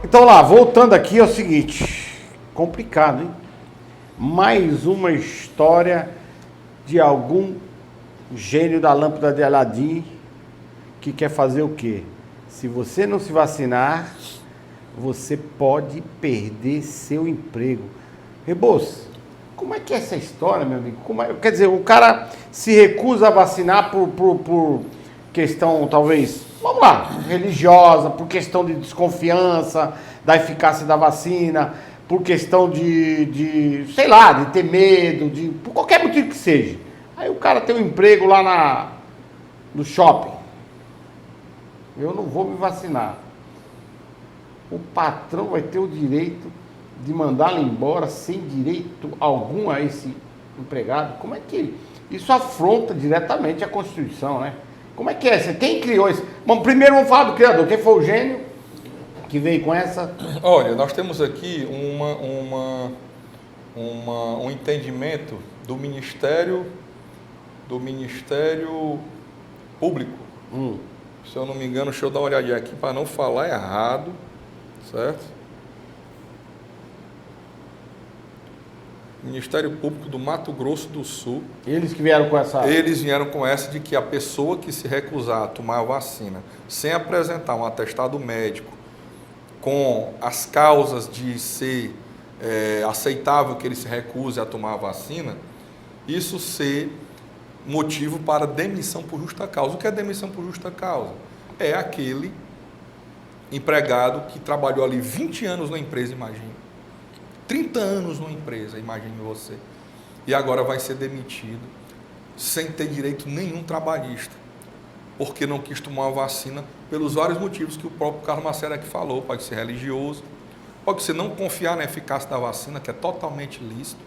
Então lá, voltando aqui, é o seguinte, complicado, hein? Mais uma história de algum gênio da lâmpada de Aladim que quer fazer o quê? Se você não se vacinar, você pode perder seu emprego. Rebouças, como é que é essa história, meu amigo? Quer dizer, o cara se recusa a vacinar por questão, talvez, vamos lá, religiosa, por questão de desconfiança da eficácia da vacina, por questão sei lá, de ter medo, por qualquer motivo que seja. Aí o cara tem um emprego lá no shopping. Eu não vou me vacinar. O patrão vai ter o direito de mandá-lo embora sem direito algum a esse empregado? Como é que isso afronta diretamente a Constituição, né? Como é que é? Quem criou isso? Bom, primeiro vamos falar do criador. Quem foi o gênio que veio com essa? Olha, nós temos aqui um entendimento do Ministério Público. Se eu não me engano, deixa eu dar uma olhadinha aqui para não falar errado, certo? Ministério Público do Mato Grosso do Sul. Eles que vieram com essa... Eles vieram com essa de que a pessoa que se recusar a tomar a vacina sem apresentar um atestado médico com as causas de ser aceitável que ele se recuse a tomar a vacina, isso ser motivo para demissão por justa causa. O que é demissão por justa causa? É aquele empregado que trabalhou ali 20 anos na empresa, imagina. 30 anos numa empresa, imagine você. E agora vai ser demitido sem ter direito nenhum trabalhista, porque não quis tomar a vacina pelos vários motivos que o próprio Carlos Macedo aqui falou. Pode ser religioso, pode ser não confiar na eficácia da vacina, que é totalmente lícito,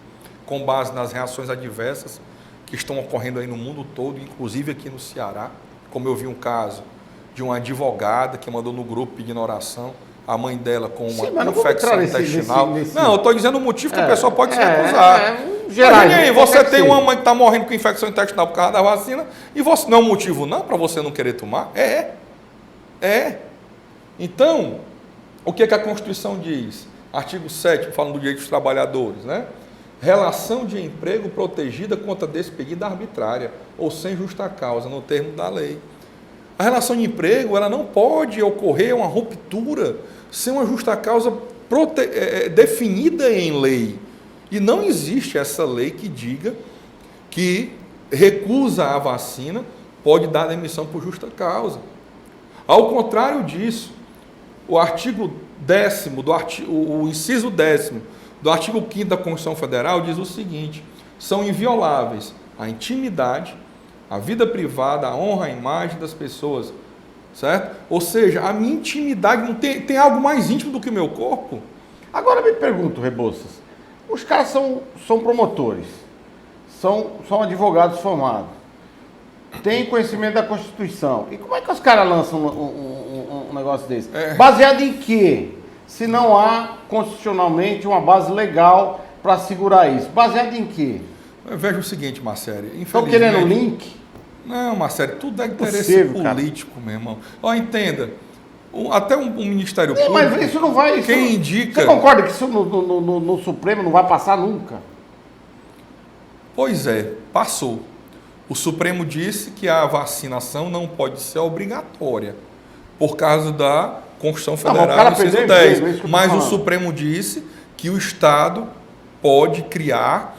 com base nas reações adversas que estão ocorrendo aí no mundo todo, inclusive aqui no Ceará, como eu vi um caso de uma advogada que mandou no grupo pedindo oração, a mãe dela com uma infecção intestinal. Não, eu estou dizendo o motivo que a pessoa pode se recusar. Imagina aí, você tem uma mãe que está morrendo com infecção intestinal por causa da vacina, e você não é um motivo não para você não querer tomar? Então, o que a Constituição diz? Artigo 7º, falando do direito dos trabalhadores, né? Relação de emprego protegida contra despedida arbitrária ou sem justa causa, no termo da lei. A relação de emprego, ela não pode ocorrer uma ruptura sem uma justa causa definida em lei. E não existe essa lei que diga que recusa a vacina pode dar demissão por justa causa. Ao contrário disso, o artigo 10º, o inciso 10º do artigo 5º da Constituição Federal diz o seguinte: são invioláveis a intimidade, a vida privada, a honra, a imagem das pessoas, certo? Ou seja, a minha intimidade não tem algo mais íntimo do que o meu corpo. Agora me pergunto, Rebouças, os caras são promotores, são advogados formados, têm conhecimento da Constituição. E como é que os caras lançam um negócio desse? Baseado em quê? Se não há constitucionalmente uma base legal para segurar isso. Baseado em quê? Eu vejo o seguinte, Marcelo. Estão querendo link? Não, Marcelo, tudo é interesse político, cara. Meu irmão. Ó, entenda, até um Ministério Público... Mas isso não vai... Quem indica... Você concorda que isso no Supremo não vai passar nunca? Pois é, passou. O Supremo disse que a vacinação não pode ser obrigatória, por causa da Constituição Federal, inciso 10. Mas o Supremo disse que o Estado pode criar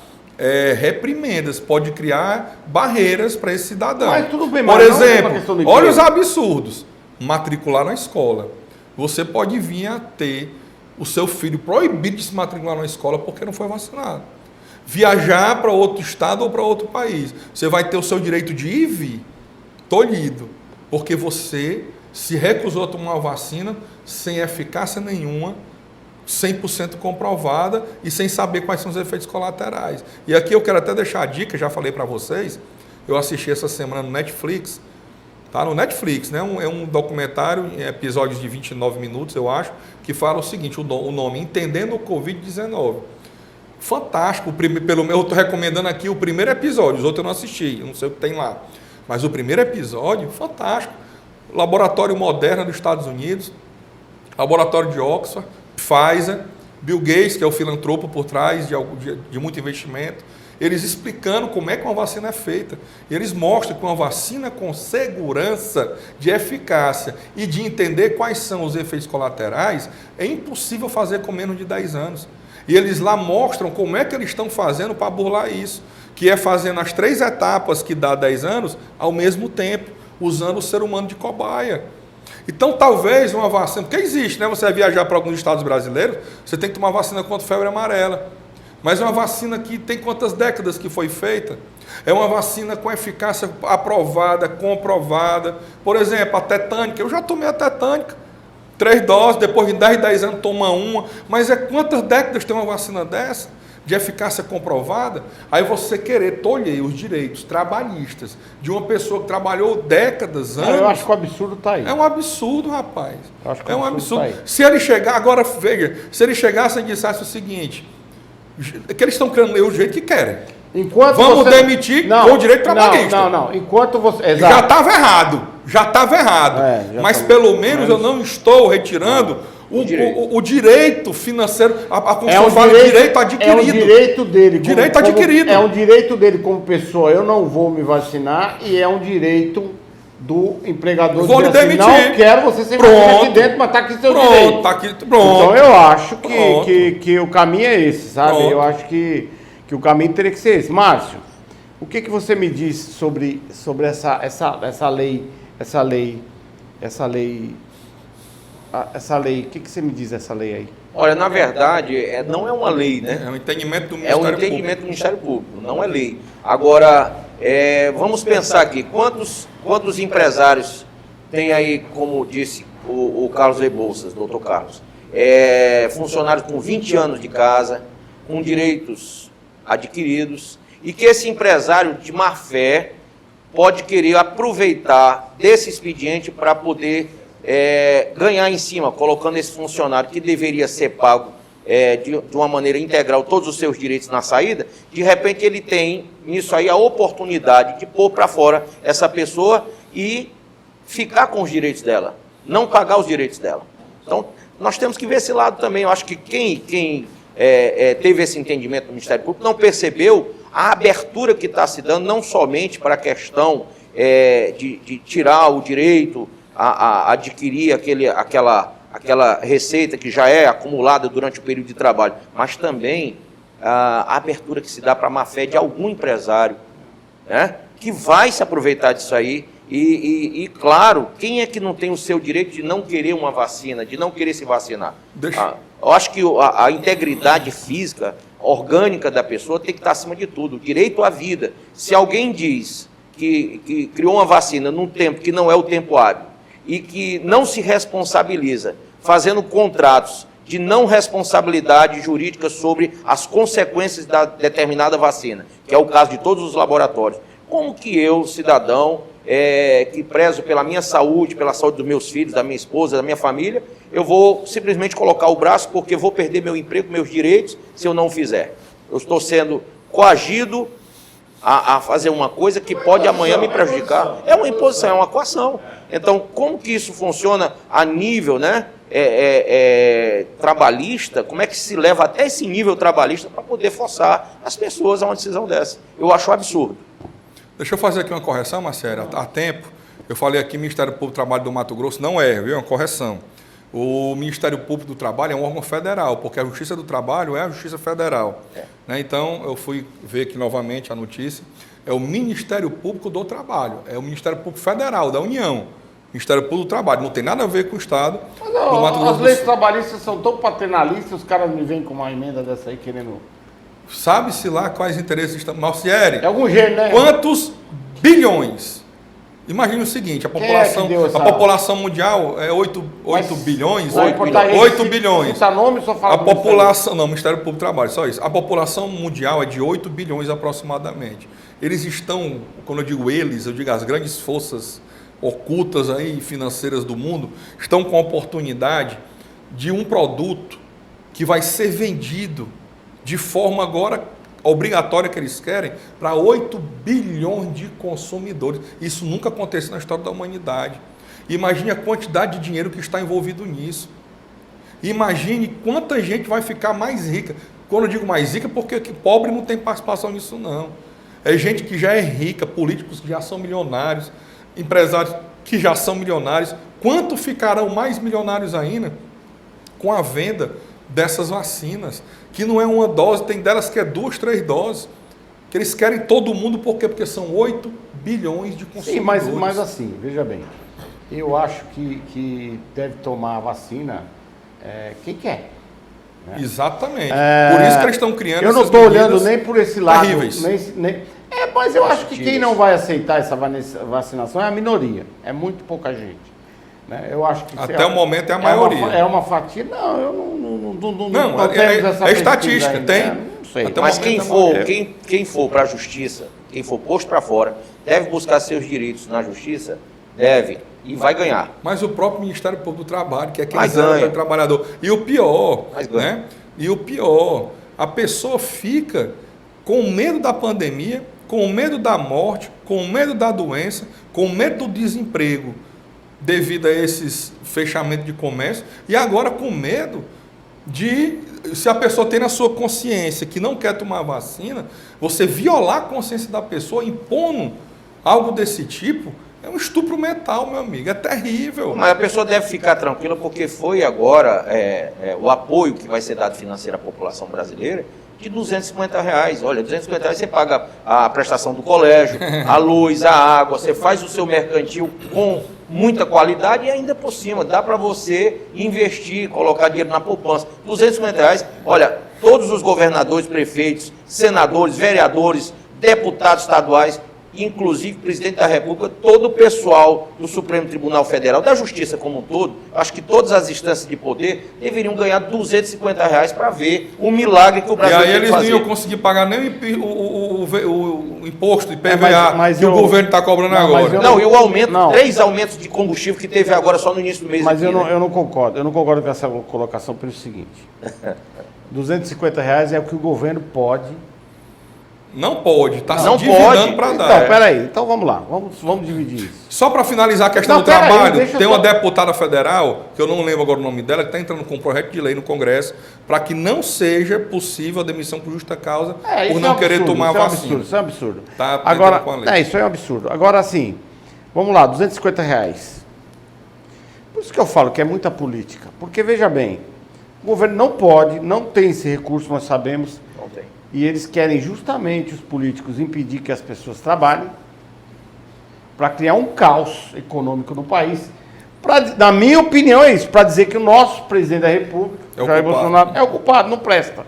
reprimendas, pode criar barreiras para esse cidadão. Mas tudo bem, por exemplo, olha os absurdos. Matricular na escola. Você pode vir a ter o seu filho proibido de se matricular na escola porque não foi vacinado. Viajar para outro estado ou para outro país. Você vai ter o seu direito de ir e vir tolhido, porque você se recusou a tomar uma vacina sem eficácia nenhuma, 100% comprovada e sem saber quais são os efeitos colaterais. E aqui eu quero até deixar a dica, já falei para vocês, eu assisti essa semana no Netflix, tá? No Netflix, né? É um documentário, em episódios de 29 minutos, eu acho, que fala o seguinte, o nome Entendendo o Covid-19. Fantástico, eu estou recomendando aqui o primeiro episódio, os outros eu não assisti, eu não sei o que tem lá. Mas o primeiro episódio, fantástico. Laboratório Moderna dos Estados Unidos, Laboratório de Oxford, Pfizer, Bill Gates, que é o filantropo por trás de muito investimento, eles explicando como é que uma vacina é feita. Eles mostram que uma vacina com segurança de eficácia e de entender quais são os efeitos colaterais, é impossível fazer com menos de 10 anos. E eles lá mostram como é que eles estão fazendo para burlar isso, que é fazendo as 3 etapas que dá 10 anos ao mesmo tempo, usando o ser humano de cobaia. Então, talvez uma vacina, porque existe, né? Você vai viajar para alguns estados brasileiros, você tem que tomar vacina contra febre amarela. Mas é uma vacina que tem quantas décadas que foi feita? É uma vacina com eficácia aprovada, comprovada. Por exemplo, a tetânica. Eu já tomei a tetânica. 3 doses, depois de 10 anos toma uma. Mas quantas décadas tem uma vacina dessa? De eficácia comprovada? Aí você querer tolher os direitos trabalhistas de uma pessoa que trabalhou décadas, anos. Eu acho que o absurdo está aí. É um absurdo, rapaz. É um absurdo. Tá, se ele chegar, agora veja, se ele chegasse e dissesse o seguinte, que eles estão criando o jeito que querem. Vamos demitir com o direito trabalhista. Não. Enquanto você... Exato. Já estava errado. Mas pelo menos eu não estou retirando o direito financeiro. A Constituição fala de direito adquirido. É um direito dele. Direito adquirido. É um direito dele como pessoa. Eu não vou me vacinar e é um direito do empregador. Vou lhe demitir. Não quero você ser vacinado aqui dentro, mas está aqui seu direito. Tá aqui, pronto. Então eu acho que o caminho é esse, sabe? Pronto. Eu acho que o caminho teria que ser esse. Márcio, o que você me diz sobre essa lei? O que você me diz dessa lei aí? Olha, na verdade, não é uma lei, né? É um entendimento do Ministério Público. É um entendimento do Ministério Público, não é lei. Agora, vamos pensar aqui, quantos empresários tem aí, como disse o Carlos Rebouças, doutor Carlos, funcionários com 20 anos de casa, com direitos adquiridos, e que esse empresário de má fé pode querer aproveitar desse expediente para poder ganhar em cima, colocando esse funcionário que deveria ser pago de uma maneira integral todos os seus direitos na saída, de repente ele tem nisso aí a oportunidade de pôr para fora essa pessoa e ficar com os direitos dela, não pagar os direitos dela. Então, nós temos que ver esse lado também. Eu acho que quem teve esse entendimento do Ministério Público não percebeu a abertura que está se dando, não somente para a questão de tirar o direito a adquirir aquela receita que já é acumulada durante o período de trabalho, mas também a abertura que se dá para a má-fé de algum empresário, né, que vai se aproveitar disso aí. E, claro, quem é que não tem o seu direito de não querer uma vacina, de não querer se vacinar? Eu acho que a integridade física, orgânica da pessoa tem que estar acima de tudo, o direito à vida. Se alguém diz que criou uma vacina num tempo que não é o tempo hábil e que não se responsabiliza, fazendo contratos de não responsabilidade jurídica sobre as consequências da determinada vacina, que é o caso de todos os laboratórios, como que eu, cidadão, que prezo pela minha saúde, pela saúde dos meus filhos, da minha esposa, da minha família, eu vou simplesmente colocar o braço porque vou perder meu emprego, meus direitos, se eu não o fizer? Eu estou sendo coagido a fazer uma coisa que pode amanhã me prejudicar. É uma imposição, é uma coação. Então, como que isso funciona a nível, né, trabalhista? Como é que se leva até esse nível trabalhista para poder forçar as pessoas a uma decisão dessa? Eu acho um absurdo. Deixa eu fazer aqui uma correção, Marcelo. Há tempo, eu falei aqui Ministério Público do Trabalho do Mato Grosso, não viu? É uma correção. O Ministério Público do Trabalho é um órgão federal, porque a Justiça do Trabalho é a Justiça Federal. Né? Então, eu fui ver aqui novamente a notícia. É o Ministério Público do Trabalho, é o Ministério Público Federal, da União. Ministério Público do Trabalho, não tem nada a ver com o Estado do Mato Grosso. As leis trabalhistas são tão paternalistas, os caras me vêm com uma emenda dessa aí querendo... Sabe-se lá quais interesses estão... Marcieri, é algum jeito, né? Quantos bilhões? Imagine o seguinte, a população mundial é 8 bilhões. 8 bilhões. Cita nome, só fala a população, não, Ministério Público do Trabalho, só isso. A população mundial é de 8 bilhões aproximadamente. Eles estão, quando eu digo eles, eu digo as grandes forças ocultas aí financeiras do mundo, estão com a oportunidade de um produto que vai ser vendido de forma agora obrigatória que eles querem para 8 bilhões de consumidores. Isso nunca aconteceu na história da humanidade. Imagine a quantidade de dinheiro que está envolvido nisso. Imagine quanta gente vai ficar mais rica. Quando eu digo mais rica, porque pobre não tem participação nisso, não. É gente que já é rica, políticos que já são milionários, empresários que já são milionários. Quanto ficarão mais milionários ainda com a venda dessas vacinas? Que não é uma dose, tem delas que é 2, 3 doses. Que eles querem todo mundo, por quê? Porque são 8 bilhões de consumidores. Sim, mas assim, veja bem, eu acho que deve tomar a vacina quem quer. Né? Exatamente. Por isso que eles estão criando eu não essas estou medidas olhando nem por esse lado. terríveis. Mas eu acho que quem não vai aceitar essa vacinação é a minoria. É muito pouca gente. Né? Eu acho que até o momento é a maioria. É uma fatia. Não, eu não temos essa é estatística, ainda, tem. né? Não sei. Até o Mas momento quem for para a justiça, quem for posto para fora, deve buscar seus direitos na justiça, deve e vai ganhar. Mas o próprio Ministério Público do Trabalho, que é quem ganha o trabalhador. E o pior, né? E o pior, a pessoa fica com medo da pandemia, com medo da morte, com medo da doença, com medo do desemprego, devido a esses fechamentos de comércio, e agora com medo de, se a pessoa tem na sua consciência que não quer tomar vacina, você violar a consciência da pessoa impondo algo desse tipo, é um estupro mental, meu amigo, é terrível. Mas a pessoa deve ficar tranquila porque foi agora o apoio que vai ser dado financeiro à população brasileira de R$250. Olha, R$250 você paga a prestação do colégio, a luz, a água, você faz o seu mercantil com muita qualidade e ainda por cima dá para você investir, colocar dinheiro na poupança. R$250, olha, todos os governadores, prefeitos, senadores, vereadores, deputados estaduais, inclusive o presidente da República, todo o pessoal do Supremo Tribunal Federal, da Justiça como um todo, acho que todas as instâncias de poder deveriam ganhar R$250 para ver o milagre que o Brasil tem que fazer. E aí eles não iam conseguir pagar nem o imposto de PVA que o governo está cobrando agora. E o aumento, 3 aumentos de combustível que teve agora só no início do mês. Mas aqui, eu não concordo com essa colocação pelo seguinte, R$250 é o que o governo pode. Não pode, está se endividando para dar. Então, peraí, então vamos lá, vamos dividir isso. Só para finalizar a questão do trabalho, tem uma deputada federal, que eu não lembro agora o nome dela, que está entrando com um projeto de lei no Congresso para que não seja possível a demissão por justa causa por não querer tomar a vacina. Isso é um absurdo. Tá agora, com a lei. Isso é um absurdo. Agora, assim, vamos lá, R$250. Por isso que eu falo que é muita política. Porque, veja bem, o governo não pode, não tem esse recurso, nós sabemos. Não tem. E eles querem justamente, os políticos, impedir que as pessoas trabalhem para criar um caos econômico no país. Na minha opinião é isso, para dizer que o nosso presidente da República, Jair Bolsonaro, é o culpado, não presta.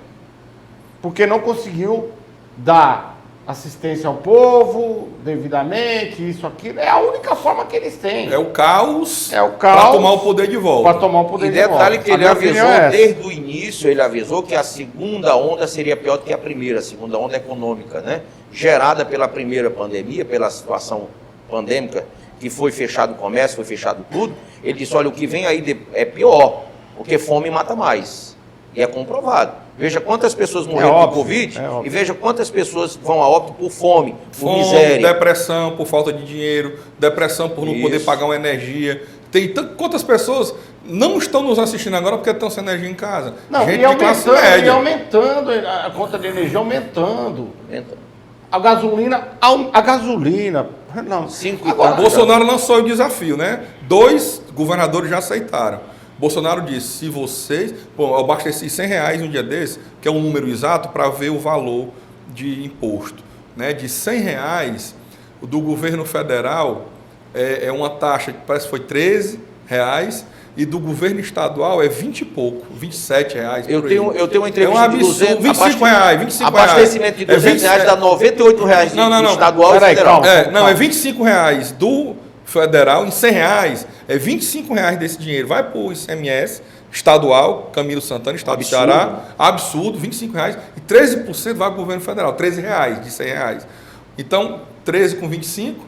Porque não conseguiu dar assistência ao povo devidamente, isso, aquilo. É a única forma que eles têm. É o caos, para tomar o poder de volta. Para tomar o poder de volta. E detalhe que ele avisou desde o início, ele avisou que a segunda onda seria pior do que a primeira, a segunda onda econômica, né? Gerada pela primeira pandemia, pela situação pandêmica, que foi fechado o comércio, foi fechado tudo. Ele disse, olha, o que vem aí é pior, porque fome mata mais. E é comprovado. Veja quantas pessoas morreram por Covid e veja quantas pessoas vão a óbito por fome, por miséria. Depressão por falta de dinheiro, depressão por não poder pagar uma energia. Quantas pessoas não estão nos assistindo agora porque estão sem energia em casa? Não, gente de classe média. E aumentando, a conta de energia aumentando. A gasolina. Não, 5 Agora, Bolsonaro lançou o desafio, né? 2 governadores já aceitaram. Bolsonaro disse, se vocês... eu abasteci R$100 um dia desse, que é um número exato, para ver o valor de imposto. Né? De R$100, o do governo federal é uma taxa que parece que foi R$13, e do governo estadual é 20 e pouco, R$27. Eu tenho uma entrevista de 200, R$25. Abastecimento de R$200 dá R$98 de estadual e federal. Não, é R$25 do federal, em R$100, é R$25 desse dinheiro. Vai para o ICMS estadual, Camilo Santana, estado do Ceará, absurdo, R$25, e 13% vai para o governo federal, R$13 de R$100. Então, 13 com 25...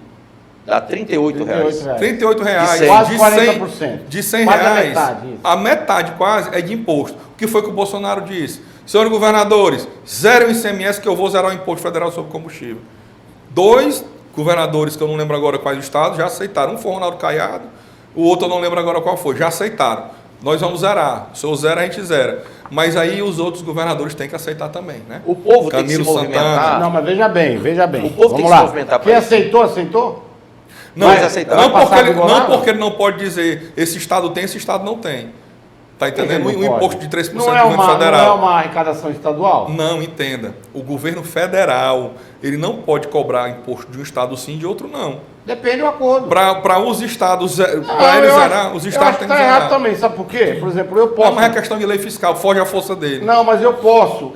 dá R$38. R$38 quase 40%. De R$100. Quase a metade. A metade quase é de imposto. O que foi que o Bolsonaro disse? Senhores governadores, zerem o ICMS que eu vou zerar o imposto federal sobre combustível. 2 governadores, que eu não lembro agora quais estados, já aceitaram. Um foi o Ronaldo Caiado, o outro eu não lembro agora qual foi, já aceitaram. nós vamos zerar. Se eu zero, a gente zera. Mas aí os outros governadores têm que aceitar também, né? O povo tem que Camilo se movimentar. Não, mas veja bem. O povo tem que se movimentar para Quem isso. aceitou, aceitou? Não, Mas aceitar. não, Vai porque passar ele, do não Bolsonaro? porque ele não pode dizer esse estado tem, esse estado não tem. Tá entendendo? Não O pode. imposto de 3% não do é governo uma, federal. Não é uma arrecadação estadual? Não, entenda. O governo federal, ele não pode cobrar imposto de um estado sim, de outro não. Depende do acordo. Para os estados, para Não, eles eu zerar, acho- os eu estados acho têm que que tá zerar. errado também, sabe por quê? Por exemplo, eu Não, posso... mas é questão de lei fiscal, foge à força dele. Não, mas eu posso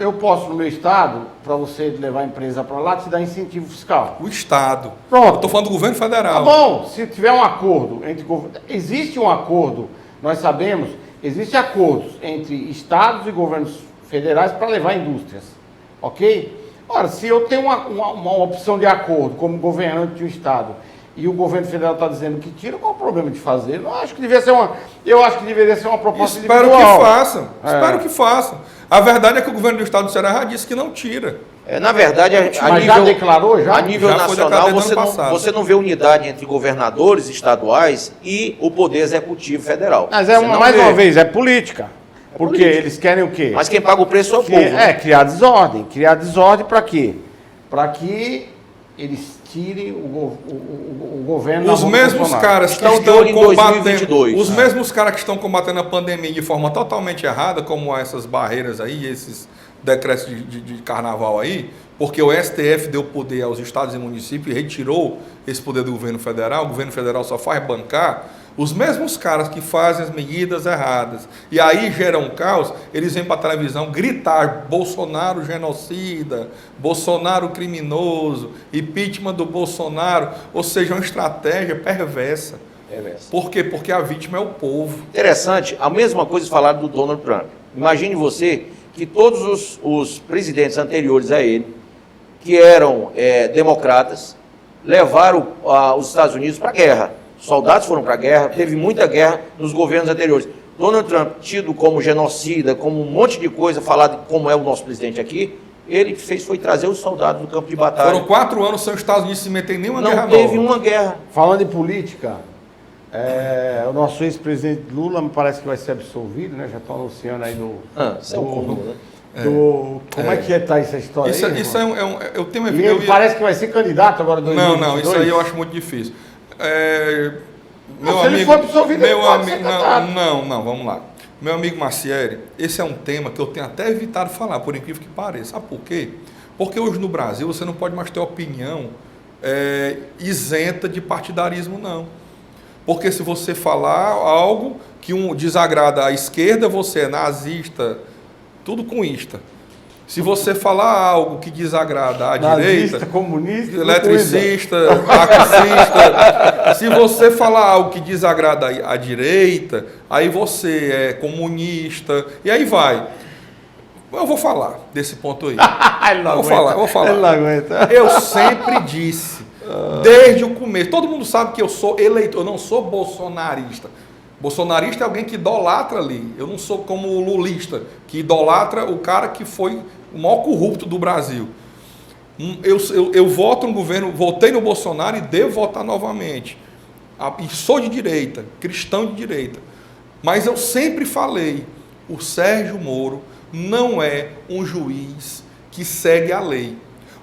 no meu estado, para você levar a empresa para lá, te dar incentivo fiscal. O estado. Pronto. Eu estou falando do governo Tá federal. bom, se tiver um acordo entre... Existe um acordo, nós sabemos, existem acordos entre estados e governos federais para levar indústrias, ok? Ora, se eu tenho uma opção de acordo como governante de um estado e o governo federal está dizendo que tira, qual é o problema de fazer? Eu acho que deveria ser uma proposta Espero que individual. façam. É. Espero que façam. A verdade é que o governo do estado do Ceará já disse que não tira. Na verdade, a Mas já nível, declarou, já? a nível Já foi nacional, declarado você ano não, passado. você não vê unidade entre governadores estaduais e o Poder Executivo Federal. Mas Você não mais vê. uma vez, é política. Porque política. eles querem o quê? Mas quem paga o preço é o povo. né? Criar desordem. Criar desordem para quê? Para que eles tirem o governo Os na mão do mesmos Bolsonaro. caras que Estão de estão olho em combatendo, 2022. os mesmos caras que estão combatendo a pandemia de forma totalmente errada, como essas barreiras aí, esses decretos de carnaval aí, porque o STF deu poder aos estados e municípios e retirou esse poder do governo federal, o governo federal só faz bancar. Os mesmos caras que fazem as medidas erradas e aí geram caos, eles vêm para a televisão gritar Bolsonaro genocida, Bolsonaro criminoso, impeachment do Bolsonaro, ou seja, uma estratégia perversa. Por quê? Porque a vítima é o povo. Interessante, a mesma coisa falaram do Donald Trump. Imagine você que todos os presidentes anteriores a ele, que eram democratas, levaram os Estados Unidos para a guerra. Soldados foram para a guerra, teve muita guerra nos governos anteriores. Donald Trump, tido como genocida, como um monte de coisa, falado como é o nosso presidente aqui, ele fez foi trazer os soldados do campo de batalha. Foram 4 anos sem os Estados Unidos se meter em nenhuma guerra Não teve nova. uma guerra. Falando em política, o nosso ex-presidente Lula me parece que vai ser absolvido, né? Já estão anunciando aí Isso é um cúmulo, né? Como é que está essa história Isso, aí? isso eu tenho uma E ele parece que vai ser candidato agora em Não, 2022. não, isso aí eu acho muito difícil. Se ele for absolvido, ele pode ser candidato. Não, vamos lá. Meu amigo Macieri, esse é um tema que eu tenho até evitado falar, por incrível que pareça. Sabe por quê? Porque hoje no Brasil você não pode mais ter opinião isenta de partidarismo, não. Porque se você falar algo que desagrada à esquerda, você é nazista, tudo com ista. Se você falar algo que desagrada à Nazista, direita, comunista, eletricista, marxista, se você falar algo que desagrada à direita, aí você é comunista, e aí vai. Eu vou falar desse ponto aí. Ele não Vou aguenta. falar. Ele não aguenta. Eu sempre disse, desde o começo, todo mundo sabe que eu sou eleitor, eu não sou bolsonarista. Bolsonarista é alguém que idolatra ali. Eu não sou como o lulista, que idolatra o cara que foi o maior corrupto do Brasil. Eu voto no governo, votei no Bolsonaro e devo votar novamente. E sou de direita, cristão de direita. Mas eu sempre falei, o Sérgio Moro não é um juiz que segue a lei.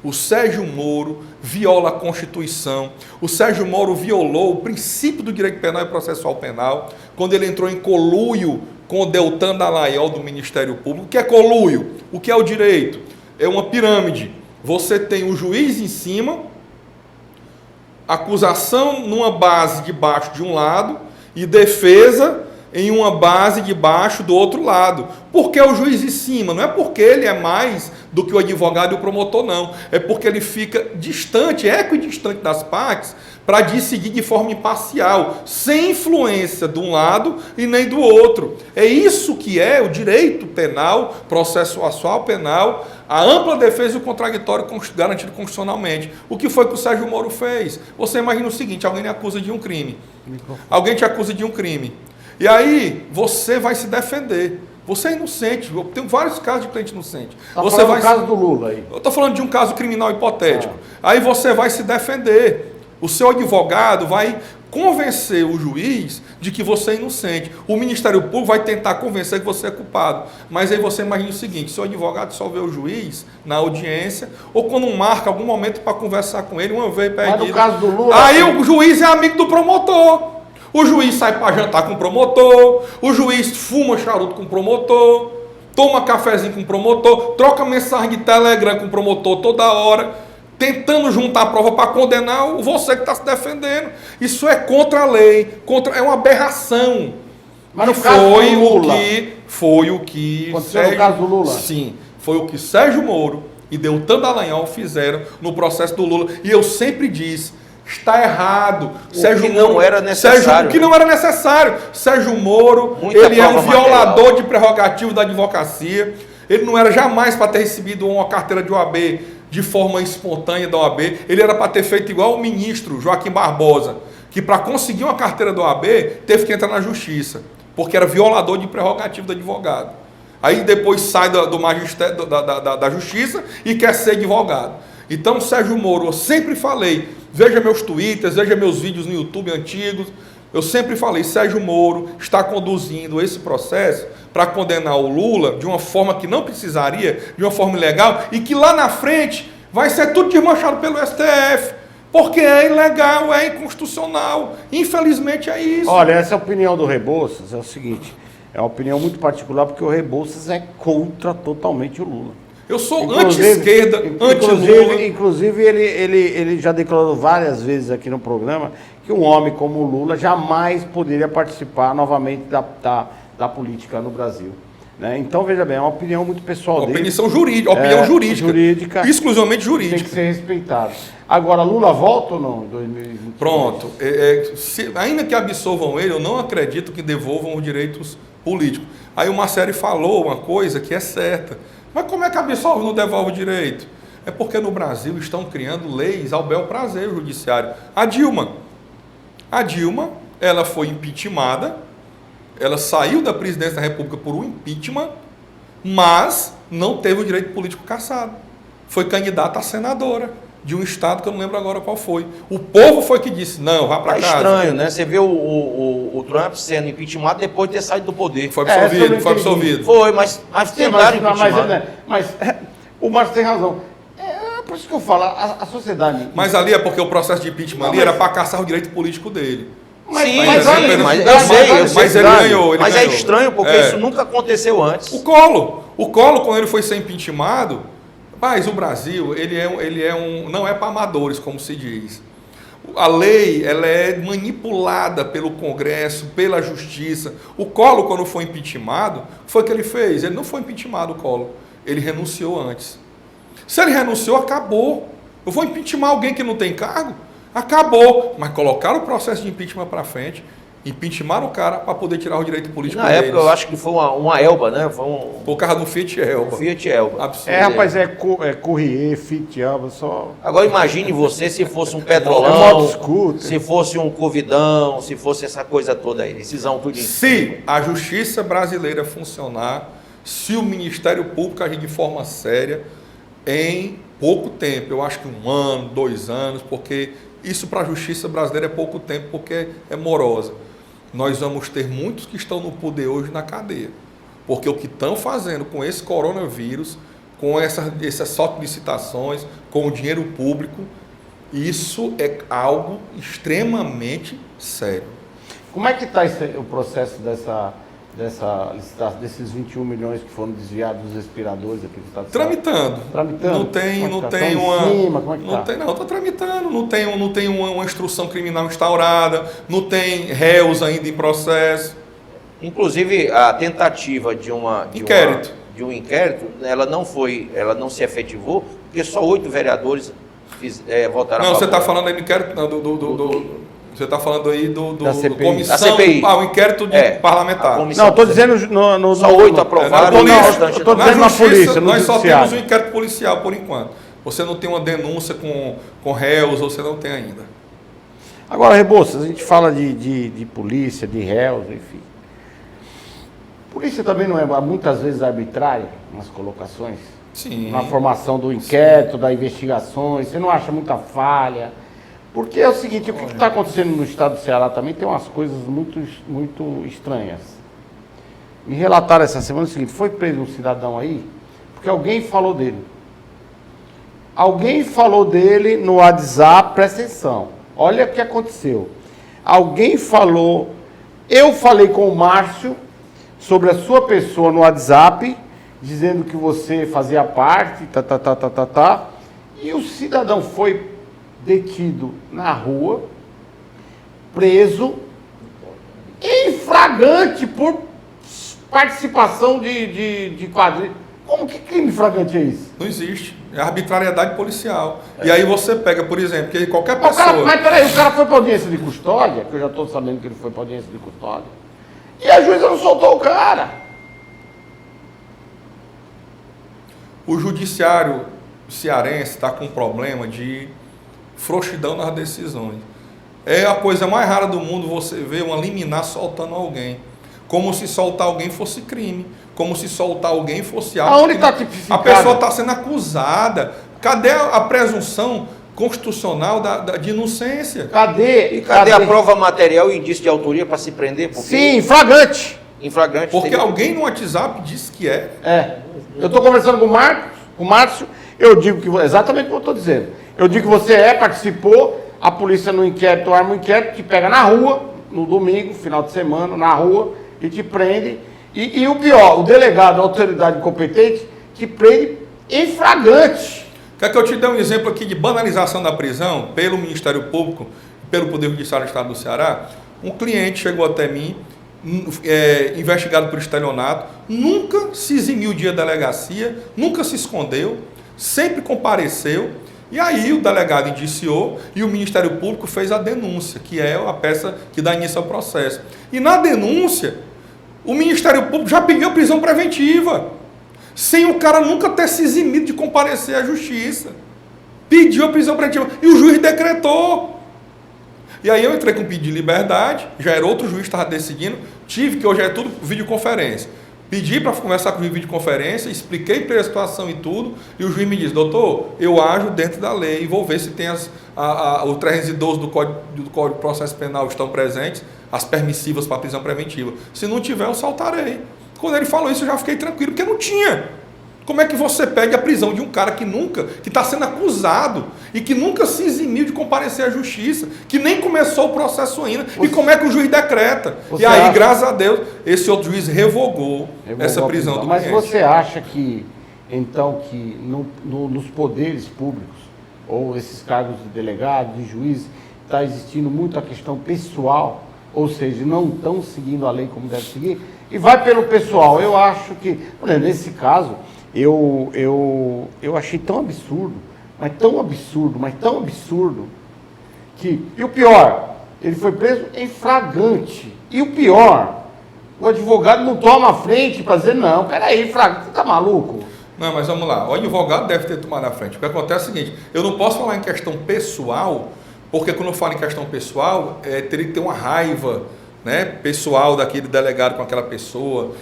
O Sérgio Moro viola a Constituição. O Sérgio Moro violou o princípio do direito penal e processual penal quando ele entrou em conluio com o Deltan Dallagnol do Ministério Público. O que é conluio? O que é o direito? É uma pirâmide. Você tem o juiz em cima, acusação numa base de baixo de um lado e defesa em uma base de baixo do outro lado. Por que o juiz em cima? Não é porque ele é mais do que o advogado e o promotor, não. É porque ele fica distante, equidistante das partes, para decidir de forma imparcial, sem influência de um lado e nem do outro. É isso que é o direito penal, processual penal, a ampla defesa e o contraditório garantido constitucionalmente. O que foi que o Sérgio Moro fez? Você imagina o seguinte, alguém lhe acusa de um crime. Alguém te acusa de um crime. E aí, você vai se defender. Você é inocente. Eu tenho vários casos de cliente inocente. Você vai... no caso do Lula aí. Eu estou falando de um caso criminal hipotético. Aí você vai se defender. O seu advogado vai convencer o juiz de que você é inocente. O Ministério Público vai tentar convencer que você é culpado. Mas aí você imagina o seguinte, seu advogado só vê o juiz na audiência, ou quando marca algum momento para conversar com ele, uma vez perdido. Mas no caso do Lula... Aí o juiz é amigo do promotor. O juiz sai para jantar com o promotor, o juiz fuma charuto com o promotor, toma cafezinho com o promotor, troca mensagem de Telegram com o promotor toda hora, tentando juntar a prova para condenar você que está se defendendo. Isso é contra a lei, é uma aberração. Mas no caso do Lula, foi o que aconteceu no caso do Lula? Sim, foi o que Sérgio Moro e Deltan Dallagnol fizeram no processo do Lula. E eu sempre disse, está errado. O que não era necessário. O que não era necessário. Sérgio Moro, ele é um violador de prerrogativo da advocacia. Ele não era jamais para ter recebido uma carteira de OAB de forma espontânea da OAB. Ele era para ter feito igual o ministro Joaquim Barbosa, que para conseguir uma carteira da OAB teve que entrar na justiça, porque era violador de prerrogativo do advogado. Aí depois sai do magistério da justiça e quer ser advogado. Então, Sérgio Moro, eu sempre falei, veja meus twitters, veja meus vídeos no YouTube antigos, eu sempre falei, Sérgio Moro está conduzindo esse processo para condenar o Lula de uma forma que não precisaria, de uma forma ilegal, e que lá na frente vai ser tudo desmanchado pelo STF, porque é ilegal, é inconstitucional. Infelizmente é isso. Olha, essa opinião do Rebouças é o seguinte, é uma opinião muito particular, porque o Rebouças é contra totalmente o Lula. Eu sou anti-esquerda, anti-Lula. Inclusive, ele já declarou várias vezes aqui no programa que um homem como o Lula jamais poderia participar novamente da política no Brasil. Né? Então, veja bem, é uma opinião muito pessoal dele. Opinião jurídica. Exclusivamente jurídica. Tem que ser respeitado. Agora, Lula volta ou não em 2022? Pronto. Ainda que absolvam ele, eu não acredito que devolvam os direitos políticos. Aí o Marcelo falou uma coisa que é certa. Mas como é que absolve e não devolve o direito? É porque no Brasil estão criando leis ao bel prazer o judiciário. A Dilma, ela foi impeachmentada, ela saiu da presidência da República por um impeachment, mas não teve o direito político cassado. Foi candidata a senadora de um estado que eu não lembro agora qual foi. O povo foi que disse, não, vá para casa. É estranho, né? Você vê o Trump sendo impeachmentado depois de ter saído do poder. Foi absolvido. Foi, mas tentaram impeachment. Mas o Márcio tem razão. Por isso que eu falo, a sociedade... Mas ali é porque o processo de impeachment ali era para caçar o direito político dele. Mas ele ganhou. Mas é estranho, porque isso nunca aconteceu antes. O Collor, quando ele foi ser impeachmentado, mas o Brasil, não é para amadores, como se diz. A lei, ela é manipulada pelo Congresso, pela Justiça. O Collor, quando foi impeachmentado, foi o que ele fez. Ele não foi impeachmentado, o Collor. Ele renunciou antes. Se ele renunciou, acabou. Eu vou impeachmentar alguém que não tem cargo? Acabou. Mas colocaram o processo de impeachment para frente, impeachmentaram o cara para poder tirar o direito político deles. Na época, eu acho que foi uma Elba, né? Por causa do Fiat Elba. Fiat Elba. Absurdo. Rapaz, Courrier, Fiat Elba, só... Agora imagine você se fosse um Petrolão, se fosse um Covidão, se fosse essa coisa toda aí, decisão tudo isso. Se a justiça brasileira funcionar, se o Ministério Público agir de forma séria, em pouco tempo, eu acho que 1 ano, 2 anos, porque isso para a justiça brasileira é pouco tempo, porque é morosa. Nós vamos ter muitos que estão no poder hoje na cadeia, porque o que estão fazendo com esse coronavírus, com essas solicitações, com o dinheiro público, isso é algo extremamente sério. Como é que está o processo desses 21 milhões que foram desviados dos respiradores aqui do estado? Tramitando. Não tem está tramitando, não tem uma instrução criminal instaurada, não tem réus ainda em processo. Inclusive a tentativa de um inquérito, ela não se efetivou, porque só 8 vereadores votaram a favor. Não, você está falando aí do inquérito você está falando aí do comissão, da CPI. O inquérito parlamentar. Não, estou dizendo só 8 aprovaram. Estou dizendo na polícia, nós só temos um inquérito policial por enquanto. Você não tem uma denúncia com réus, você não tem ainda. Agora, Rebouças, a gente fala de polícia, de réus, enfim. Polícia também não é muitas vezes arbitrária nas colocações? Sim. Na formação do inquérito, das investigações, você não acha muita falha? Porque é o seguinte, o que está acontecendo no estado do Ceará também tem umas coisas muito estranhas. Me relataram essa semana o seguinte, foi preso um cidadão aí, porque alguém falou dele. Alguém falou dele no WhatsApp, presta atenção, olha o que aconteceu. Alguém falou, eu falei com o Márcio sobre a sua pessoa no WhatsApp, dizendo que você fazia parte, e o cidadão foi detido na rua, preso, em flagrante por participação de quadrilha. Como que crime flagrante é isso? Não existe. É arbitrariedade policial. E aí você pega, por exemplo, que qualquer pessoa... Mas peraí, o cara foi para audiência de custódia, que eu já estou sabendo que ele foi para audiência de custódia, e a juíza não soltou o cara. O judiciário cearense está com um problema de frouxidão nas decisões. É a coisa mais rara do mundo você ver uma liminar soltando alguém. Como se soltar alguém fosse crime. Como se soltar alguém fosse algo. Aonde está tipificado? A pessoa está sendo acusada. Cadê a presunção constitucional de inocência? Cadê a prova material e indício de autoria para se prender? Sim, flagrante. Em flagrante. Porque alguém no WhatsApp disse que é. É. Eu estou conversando com o Márcio, eu digo que exatamente o que eu estou dizendo. Eu digo que você participou, a polícia no inquérito arma um inquérito, te pega na rua, no domingo, final de semana, na rua, e te prende. E o pior, o delegado, a autoridade competente, te prende em flagrante. Quer que eu te dê um exemplo aqui de banalização da prisão pelo Ministério Público, pelo Poder Judiciário do Estado do Ceará? Um cliente chegou até mim, investigado por estelionato, nunca se eximiu de delegacia, nunca se escondeu, sempre compareceu, e aí o delegado indiciou e o Ministério Público fez a denúncia, que é a peça que dá início ao processo. E na denúncia, o Ministério Público já pediu a prisão preventiva, sem o cara nunca ter se eximido de comparecer à justiça. Pediu a prisão preventiva e o juiz decretou. E aí eu entrei com pedido de liberdade, já era outro juiz que estava decidindo, tive que hoje é tudo videoconferência. Pedi para conversar com o juiz em videoconferência, expliquei para ele a situação e tudo, e o juiz me disse, doutor, eu ajo dentro da lei, e vou ver se tem o 312 do Código de Processo Penal estão presentes, as permissivas para prisão preventiva. Se não tiver, eu saltarei. Quando ele falou isso, eu já fiquei tranquilo, porque não tinha. Como é que você pede a prisão de um cara que está sendo acusado e que nunca se eximiu de comparecer à justiça, que nem começou o processo ainda, e como é que o juiz decreta? E aí, graças a Deus, esse outro juiz revogou essa prisão do cliente. Mas você acha que, então, que nos poderes públicos, ou esses cargos de delegado, de juiz, está existindo muito a questão pessoal, ou seja, não estão seguindo a lei como deve seguir, e vai pelo pessoal. Eu acho que, nesse caso... Eu achei tão absurdo, mas tão absurdo, que... E o pior, ele foi preso em flagrante. E o pior, o advogado não toma a frente para dizer, não, peraí, flagrante, você tá maluco? Não, mas vamos lá, o advogado deve ter tomado a frente. O que acontece é o seguinte, eu não posso falar em questão pessoal, porque quando eu falo em questão pessoal, teria que ter uma raiva, né, pessoal daquele delegado com aquela pessoa,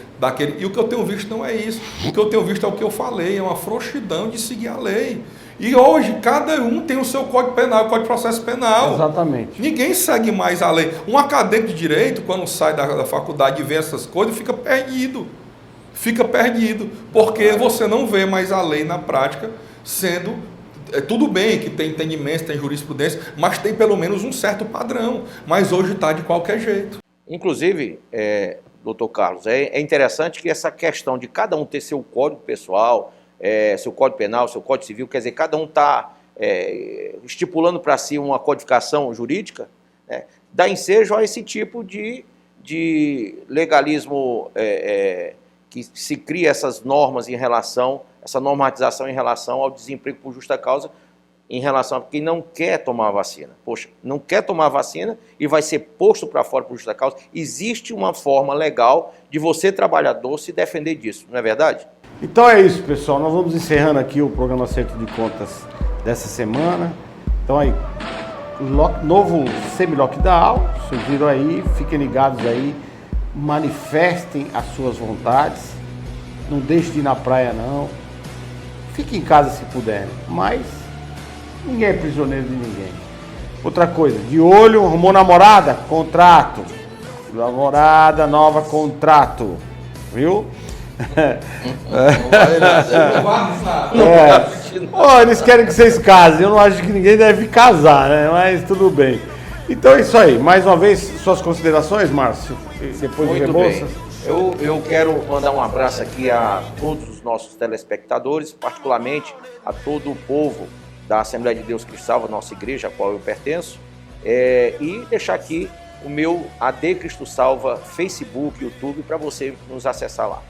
e o que eu tenho visto não é isso. O que eu tenho visto é o que eu falei, é uma frouxidão de seguir a lei. E hoje cada um tem o seu Código Penal, o Código de Processo Penal. Exatamente. Ninguém segue mais a lei. Um acadêmico de direito, quando sai da faculdade e vê essas coisas, fica perdido. Porque você não vê mais a lei na prática sendo... tudo bem que tem entendimento, tem jurisprudência, mas tem pelo menos um certo padrão. Mas hoje está de qualquer jeito. Inclusive, doutor Carlos, é interessante que essa questão de cada um ter seu código pessoal, seu código penal, seu código civil, quer dizer, cada um está estipulando para si uma codificação jurídica, né, dá ensejo a esse tipo de legalismo que se cria essas normas em relação, essa normatização em relação ao desemprego por justa causa, em relação a quem não quer tomar a vacina. Poxa, não quer tomar a vacina e vai ser posto para fora por justa causa. Existe uma forma legal de você, trabalhador, se defender disso, não é verdade? Então é isso, pessoal. Nós vamos encerrando aqui o programa Acerto de Contas dessa semana. Então aí, novo semi-lockdown, surgiram aí, fiquem ligados aí, manifestem as suas vontades, não deixem de ir na praia não, fiquem em casa se puderem, mas... ninguém é prisioneiro de ninguém. Outra coisa, de olho, arrumou namorada? Contrato. Namorada nova, contrato. Viu? Oh, eles querem que vocês casem. Eu não acho que ninguém deve casar, né? Mas tudo bem. Então é isso aí. Mais uma vez, suas considerações, Márcio? Depois do Muito bem. Rebouças. Eu quero mandar um abraço aqui a todos os nossos telespectadores, particularmente a todo o povo da Assembleia de Deus Cristo Salva, nossa igreja, a qual eu pertenço, e deixar aqui o meu AD Cristo Salva Facebook, YouTube, para você nos acessar lá.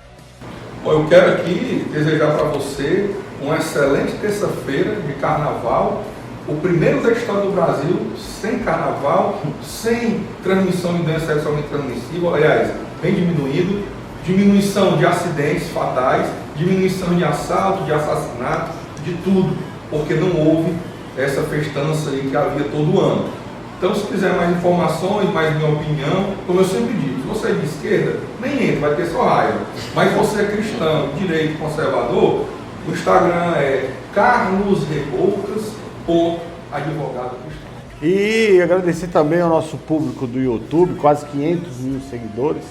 Bom, eu quero aqui desejar para você uma excelente terça-feira de carnaval, o primeiro da história do Brasil sem carnaval, sem transmissão de doença sexualmente transmissível, aliás, bem diminuído, diminuição de acidentes fatais, diminuição de assalto, de assassinato, de tudo, porque não houve essa festança aí que havia todo ano. Então, se quiser mais informações, mais minha opinião, como eu sempre digo, se você é de esquerda, nem entra, vai ter só raiva. Mas se você é cristão, direito, conservador, o Instagram é carlosreboucas.advogado cristão. E agradecer também ao nosso público do YouTube, quase 500 mil seguidores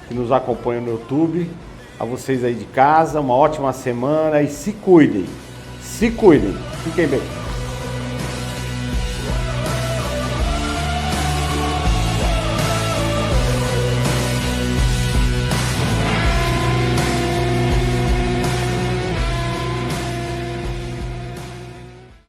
que nos acompanham no YouTube. A vocês aí de casa, uma ótima semana e se cuidem. Se cuidem. Fiquem bem.